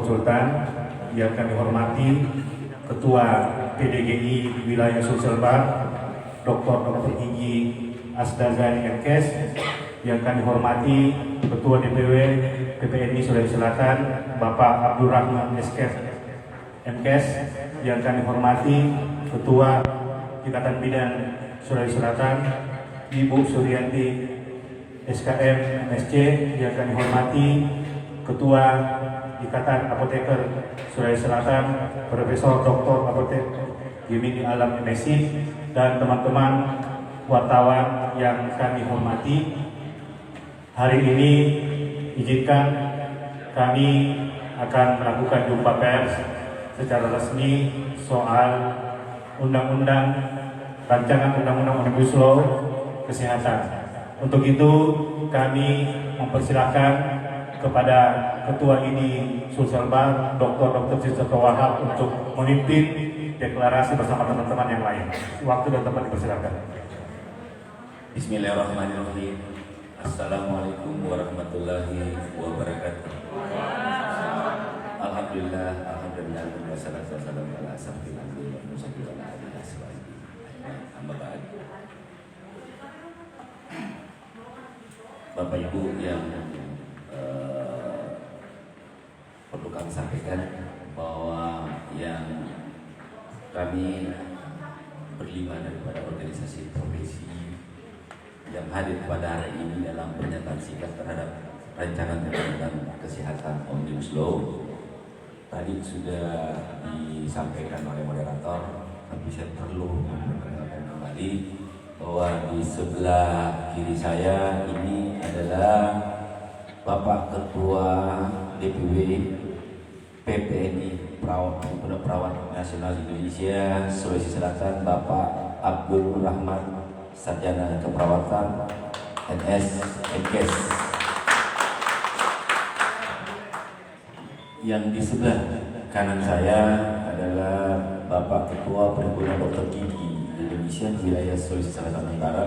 Sultan, yang kami hormati Ketua PDGI Wilayah Sulselbar, Dr. Gigi Asdazani MKes, yang kami hormati Ketua DPW PPNI Sulawesi Selatan, Bapak Abdul Rahman MKes, yang kami hormati Ketua Ikatan Bidan Sulawesi Selatan, Ibu Suryanti SKM MSC, yang kami hormati Ketua Ikatan Apoteker Sulawesi Selatan, Profesor Dr. Apotek Gemini Alam MSc, dan teman-teman wartawan yang kami hormati. Hari ini izinkan kami akan melakukan jumpa pers secara resmi soal rancangan undang-undang Omnibus Law kesehatan. Untuk itu kami mempersilahkan kepada Ketua ini Sulselbar, Dr. Sistoto Wahab, untuk memimpin deklarasi bersama teman-teman yang lain. Waktu dan tempat dipersilakan. Bismillahirrahmanirrahim. Assalamualaikum warahmatullahi wabarakatuh. Alhamdulillah, wassalatu wassalamu ala asyrofil anbiya'i wal mursalin wa ala alihi washabihi. Amma ba'd. Bapak Ibu yang perlu kami sampaikan bahwa yang kami berlima daripada organisasi profesi yang hadir pada hari ini dalam pernyataan sikap terhadap rancangan undang-undang kesehatan Omnibus Law tadi sudah disampaikan oleh moderator, tapi saya perlu memperkenalkan kembali bahwa di sebelah kiri saya ini adalah Bapak Ketua DPW PPNI Perawat Nasional Indonesia Sulawesi Selatan, Bapak Abdul Rahman Sarjana Keperawatan NS MKes. Yang di sebelah kanan saya adalah Bapak Ketua Perhimpunan Dokter Gigi Indonesia Wilayah Sulawesi Selatan Utara,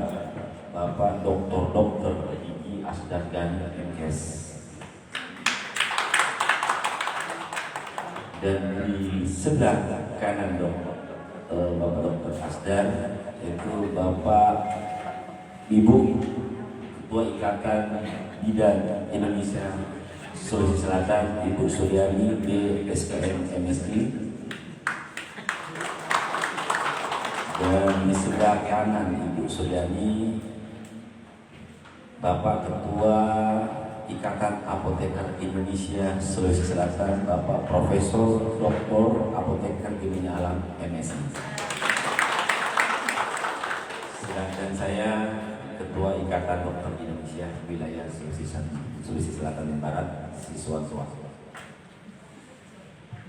Bapak Dr. Gigi Asdazani MKes. Dan di sebelah kanan Bapak Dr. Asdar, yaitu Bapak Ibu Ketua Ikatan Bidan Indonesia Sulawesi Selatan, Ibu Suryani SKM MSc. Dan di sebelah kanan Ibu Suryani, Bapak Ketua Ikatan Apoteker Indonesia Sulawesi Selatan, Bapak Profesor Dr. Apoteker Gemini Alam MSc. Sedangkan saya Ketua Ikatan Dokter Indonesia Wilayah Sulawesi Selatan dan Barat, siswa.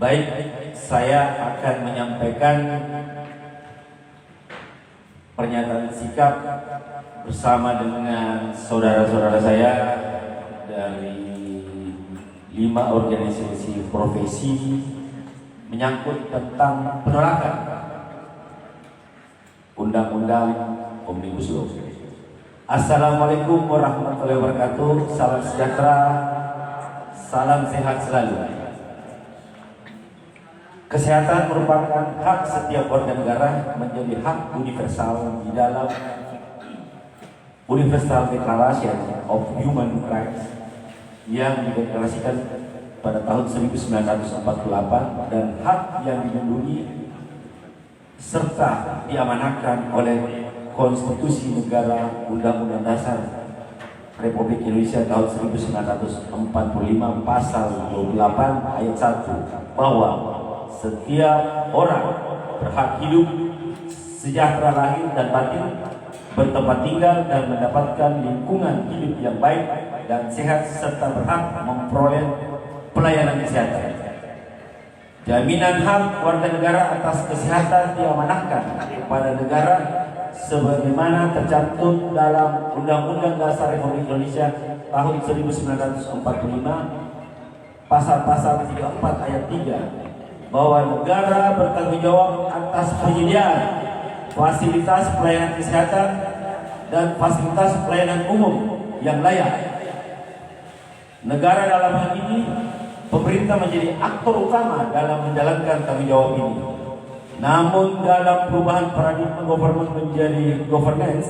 Baik, saya akan menyampaikan pernyataan sikap bersama dengan saudara-saudara saya dari 5 organisasi profesi menyangkut tentang penolakan Undang-Undang Omnibus Law. Assalamualaikum warahmatullahi wabarakatuh. Salam sejahtera, salam sehat selalu. Kesehatan merupakan hak setiap warga negara, menjadi hak universal di dalam Universal Declaration of Human Rights yang dideklarasikan pada tahun 1948 dan hak yang dilindungi serta diamanahkan oleh Konstitusi Negara Undang-Undang Dasar Republik Indonesia tahun 1945 pasal 28 ayat 1 bahwa setiap orang berhak hidup sejahtera lahir dan batin, bertempat tinggal dan mendapatkan lingkungan hidup yang baik dan sehat serta berhak memperoleh pelayanan kesehatan. Jaminan hak warga negara atas kesehatan diamanahkan kepada negara sebagaimana tercantum dalam Undang-Undang Dasar Republik Indonesia tahun 1945 pasal-pasal 34 ayat 3 bahwa negara bertanggung jawab atas penyediaan fasilitas pelayanan kesehatan dan fasilitas pelayanan umum yang layak. Negara dalam hal ini pemerintah menjadi aktor utama dalam menjalankan tanggung jawab ini. Namun dalam perubahan paradigma government menjadi governance,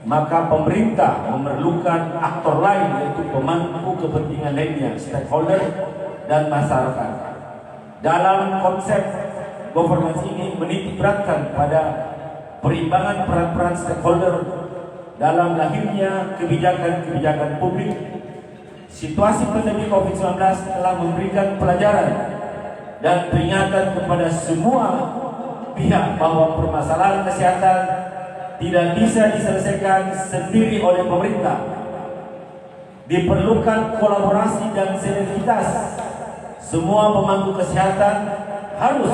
maka pemerintah memerlukan aktor lain, yaitu pemangku kepentingan lainnya, stakeholder dan masyarakat. Dalam konsep governance ini menitikberatkan pada perimbangan peran-peran stakeholder dalam lahirnya kebijakan-kebijakan publik. Situasi pandemi COVID-19 telah memberikan pelajaran dan peringatan kepada semua pihak bahwa permasalahan kesehatan tidak bisa diselesaikan sendiri oleh pemerintah. Diperlukan kolaborasi dan sinergitas. Semua pemangku kesehatan harus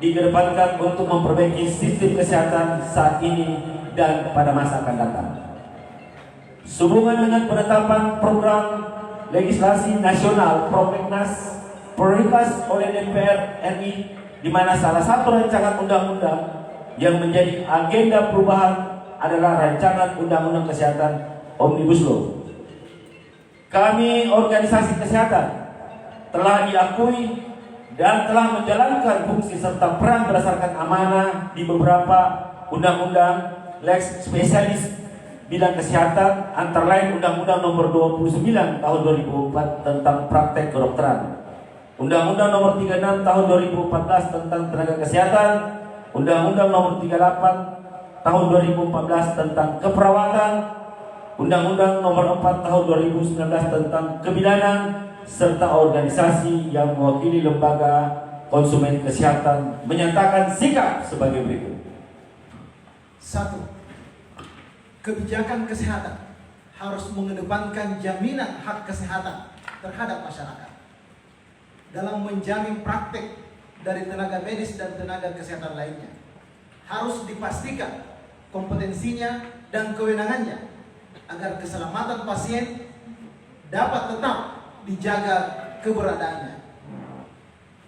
digedepankan untuk memperbaiki sistem kesehatan saat ini dan pada masa akan datang. Sehubungan dengan penetapan program legislasi nasional Prolegnas prioritas oleh DPR RI, di mana salah satu rancangan undang-undang yang menjadi agenda perubahan adalah rancangan undang-undang kesehatan Omnibus Law. Kami organisasi kesehatan telah diakui dan telah menjalankan fungsi serta peran berdasarkan amanah di beberapa undang-undang lex spesialis bidang kesehatan, antara lain Undang-Undang Nomor 29 Tahun 2004 tentang praktek kedokteran, Undang-Undang Nomor 36 Tahun 2014 tentang tenaga kesehatan, Undang-Undang Nomor 38 Tahun 2014 tentang keperawatan, Undang-Undang Nomor 4 Tahun 2019 tentang kebidanan, serta organisasi yang mewakili lembaga konsumen kesehatan menyatakan sikap sebagai berikut. 1. Kebijakan kesehatan harus mengedepankan jaminan hak kesehatan terhadap masyarakat dalam menjamin praktek dari tenaga medis dan tenaga kesehatan lainnya. Harus dipastikan kompetensinya dan kewenangannya agar keselamatan pasien dapat tetap dijaga keberadaannya.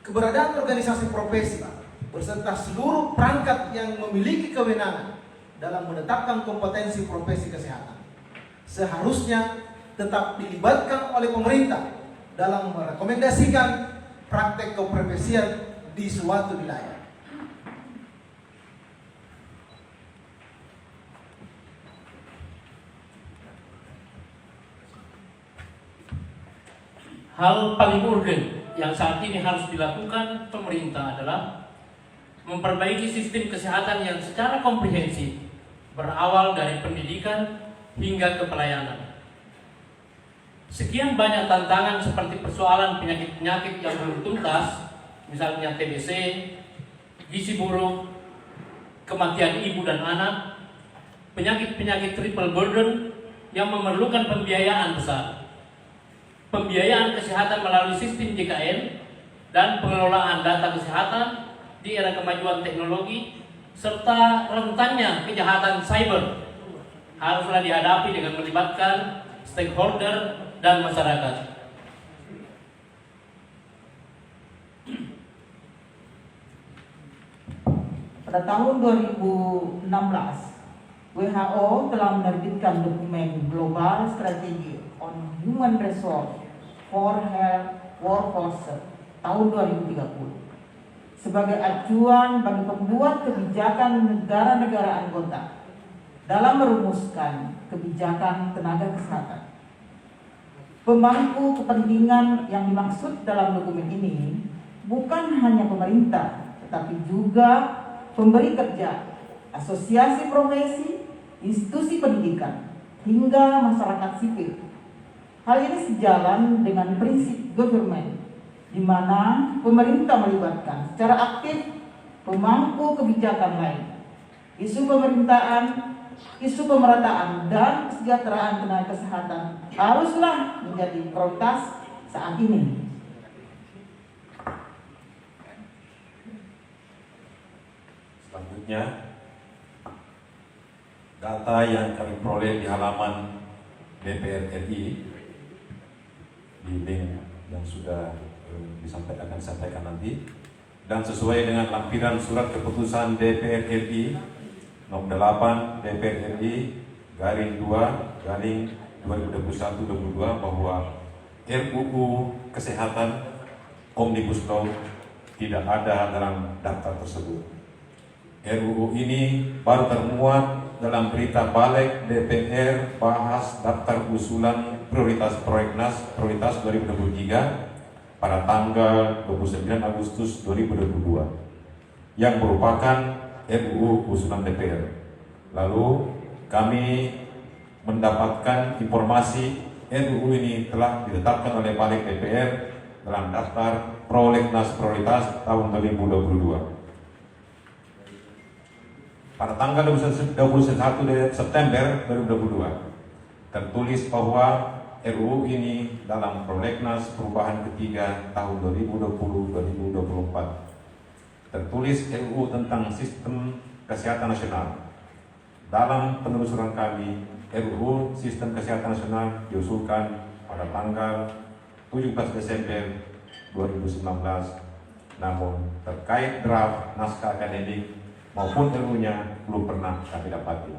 Keberadaan organisasi profesi beserta seluruh perangkat yang memiliki kewenangan dalam menetapkan kompetensi profesi kesehatan seharusnya tetap dilibatkan oleh pemerintah dalam merekomendasikan praktek keprofesian di suatu wilayah. Hal paling urgen yang saat ini harus dilakukan pemerintah adalah memperbaiki sistem kesehatan yang secara komprehensif, berawal dari pendidikan hingga ke pelayanan. Sekian banyak tantangan seperti persoalan penyakit-penyakit yang belum tuntas, misalnya TBC, gizi buruk, kematian ibu dan anak, penyakit-penyakit triple burden yang memerlukan pembiayaan besar. Pembiayaan kesehatan melalui sistem JKN dan pengelolaan data kesehatan di era kemajuan teknologi serta rentannya kejahatan cyber haruslah dihadapi dengan melibatkan stakeholder dan masyarakat. Pada tahun 2016, WHO telah menerbitkan dokumen Global Strategy on Human Resource for Health Workforce tahun 2030 sebagai acuan bagi pembuat kebijakan negara-negara anggota dalam merumuskan kebijakan tenaga kesehatan. Pemangku kepentingan yang dimaksud dalam dokumen ini bukan hanya pemerintah, tetapi juga pemberi kerja, asosiasi profesi, institusi pendidikan, hingga masyarakat sipil. Hal ini sejalan dengan prinsip government, di mana pemerintah melibatkan secara aktif pemangku kebijakan lain. Isu pemerintahan, isu pemerataan, dan kesejahteraan tenaga kesehatan haruslah menjadi prioritas saat ini. Selanjutnya, data yang kami peroleh di halaman DPR RI di link yang sudah akan disampaikan nanti, dan sesuai dengan lampiran surat keputusan DPR RI nomor 8 DPR RI garing 2 garing 2021-22 bahwa RUU Kesehatan Omnibus Law tidak ada dalam daftar tersebut. RUU ini baru termuat dalam berita balik DPR bahas daftar usulan prioritas prolegnas prioritas 2023 pada tanggal 29 Agustus 2022 yang merupakan RUU usulan DPR. Lalu kami mendapatkan informasi RUU ini telah ditetapkan oleh Balik DPR dalam daftar prolegnas prioritas tahun 2022. Pada tanggal 21 September 2022 tertulis bahwa RUU ini dalam prolegnas perubahan ketiga tahun 2020-2024 tertulis RUU tentang sistem kesehatan nasional. Dalam penelusuran kami, RUU sistem kesehatan nasional diusulkan pada tanggal 17 Desember 2019, namun terkait draft naskah akademik maupun RUU-nya belum pernah kami dapati.